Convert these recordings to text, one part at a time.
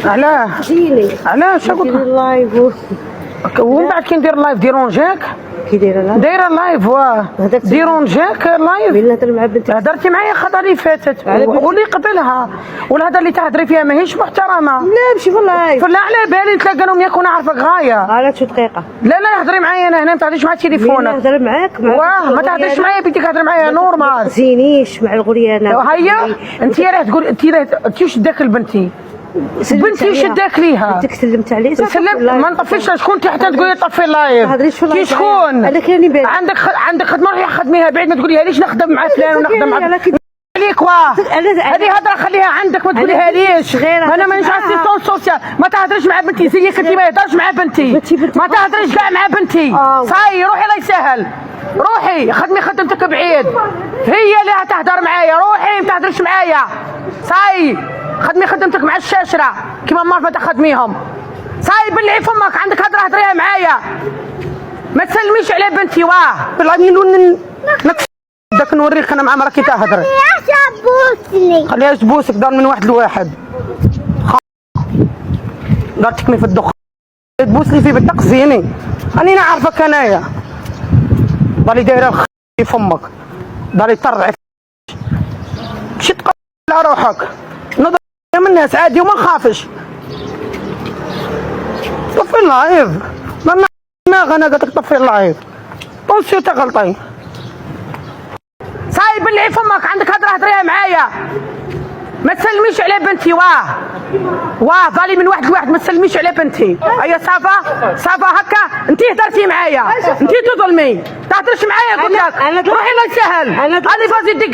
علاه جيني علاش ندير قلت اللايف ومن بعد كي ندير لايف ديرونجاك كي دايره لايف واه ديرونجاك لايف وين نهضر مع بنتك هضرتي معايا الخطره اللي فاتت واللي قبلها والهضره اللي تهضري فيها ماهيش محترمه. لا ماشي في اللايف فلا على بالي نتلاقى لهم ياك وانا عارفك غايه. على شي دقيقه لا هضري معايا انا هنا ما تهضريش مع تليفونك. نهضر معاك واه ما تهضريش معايا بنتك هضري معايا نورمال. ما تزينيش مع الغريانه. هيا انت راه تقول انت واش داك لبنتي بنتي واش داك ليها بنتك سلمت عليه سلم ما نطفيش. شكون انت حتى تقولي طفي اللايف؟ ما تهضريش في اللايف. كي شكون؟ انا كاني بعيد عندك خدمه روحي خدميها بعيد. ما تقوليها ليش نخدم مع فلان ونخدم مع عليك. واه هذه هضره خليها عندك ما تقوليها ليش. انا مانيش اسيستون سوسيال. ما تهضريش مع بنتي زيك انت ما يهضرش مع بنتي. ما تهضريش كاع مع بنتي. صاي روحي الله يسهل. روحي خدمي خدمتك بعيد. هي اللي تهضر معايا. روحي ما تهضريش معايا. صاي خدمي خدمتك مع الشاشره كيما ما تخدميهم. صاي بلعي فمك. عندك هضره هضريها معايا. ما تسلميش على بنتي. واه بالله داك نوريك انا مع مرا كي تهضر. خليها تبوسك دار من واحد لواحد. دار تكمي في الدخان تبوسني في بالدق زيني. راني نعرفك انايا. ضالي دايره في فمك ضالي طرعي مشي تقول على روحك. نضرب من الناس عادي وما نخافش. طفي اللايف. ما انا قلت لك طفي اللايف. طونسيو تا غلطي. صاي بلعي فمك. عندك هضره هضريها معايا. ما تسلميش على بنتي. واه ظالي من واحد لواحد. ما تسلميش على بنتي. هيا صافا هكا. انت هضرتي معايا. انت تظلمي. تهضرش معايا قلت لك. روحي الله يسهل. هاني فازي ديك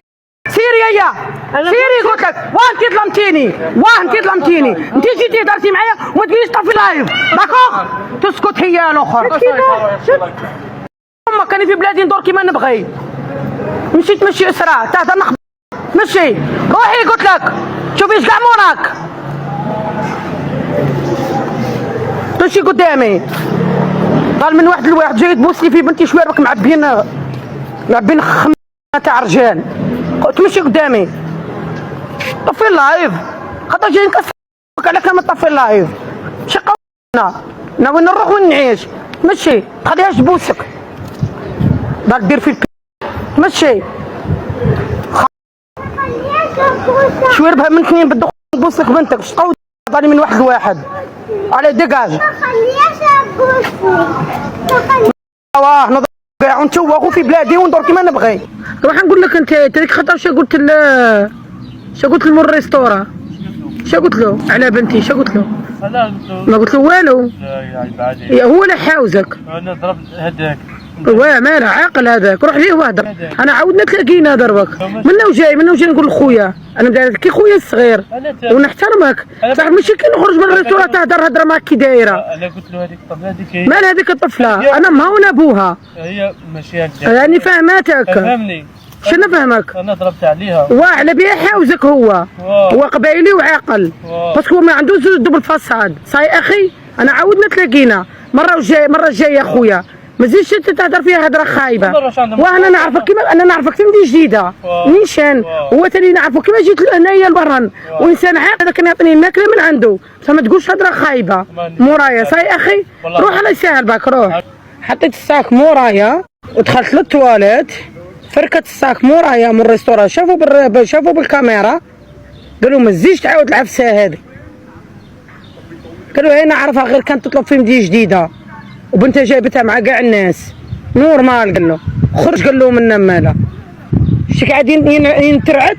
سيري هيا سيري قلت لك. انت ظلمتيني. انت جيتي هضرتي معايا وما تقوليش طفي لايف. داكوغ تسكت هي الاخر. امك كاني في بلادي ندور كيما نبغي. مشي تمشي اسرع تهضر نخبط. مشي روحي قلت لك. شوفيش كاع موراك. تمشي قدامي. قال من واحد لواحد جاي تبوسلي في بنتي. شويه راك معبين خمسه تاع رجال. تمشي قدامي. طفي اللايف خاطر جاي نكسرك على كلمه طفي اللايف. ماشي قونا انا وين نروح وين نعيش. مشي خليهاش تبوسك. دار دير في مشي شويه بها من اثنين بالدخول تبوسك بنتك. واش تقول ضالي من واحد لواحد. على ديكاج. ما خليهاش تبوسني. واه نضرب كاع ونتوغو في بلادي وندور كيما نبغي. راح نقول لك انت تريك خاطر شا قلت له الريستورا. شا قلت له على بنتي. شا قلت له؟ ما قلت له والو. هو اللي حاوزك. انا ضربت هذاك. واه ماله عاقل هذاك. روح ليه واهدر. انا عاودنا تلاقينا دربك. منو جاي نقول لخويا. انا بدات كي خويا الصغير ونحترمك. صح ماشي كي نخرج من الريستورا تهدر هضره معاك كي دايره. انا قلت له هذيك الطفله هذيك مال هذيك الطفله. انا امها وانا ابوها. هي ماشي هكذا. راني فاهماتك. فهمني. شنو فهمك؟ انا ضربت عليها. واه على بها حاوزك هو. هو قبايلي وعاقل. باسكو هو ما عندوش دبل فاساد. صاي اخي انا عاودنا تلاقينا مره جايه اخويا. ما تزيدش انت تهضر فيها هضره خايبه. وانا نعرفك كيما انا نعرفك تمدي جديده نيشان. هو ثاني نعرفك كيما جيت هنايا لبرهن. وانسان عاقل هذا كان يعطيني الماكله من عنده. بصح ما تقولش هضره خايبه مورايا. صاي اخي روح الله يسهل بك. روح. حطيت الساك مورايا ودخلت للتواليت. فركت الساك مورايا من الريستوران. شافوا بالكاميرا قالوا ما تزيدش تعاود العفسه هذه. قالوا انا نعرفها غير كانت تطلب في مدينه جديده وبنتها جابتها مع كاع الناس. نورمال قال له خرج. قال له من مالا شك قاعدين ينترعد.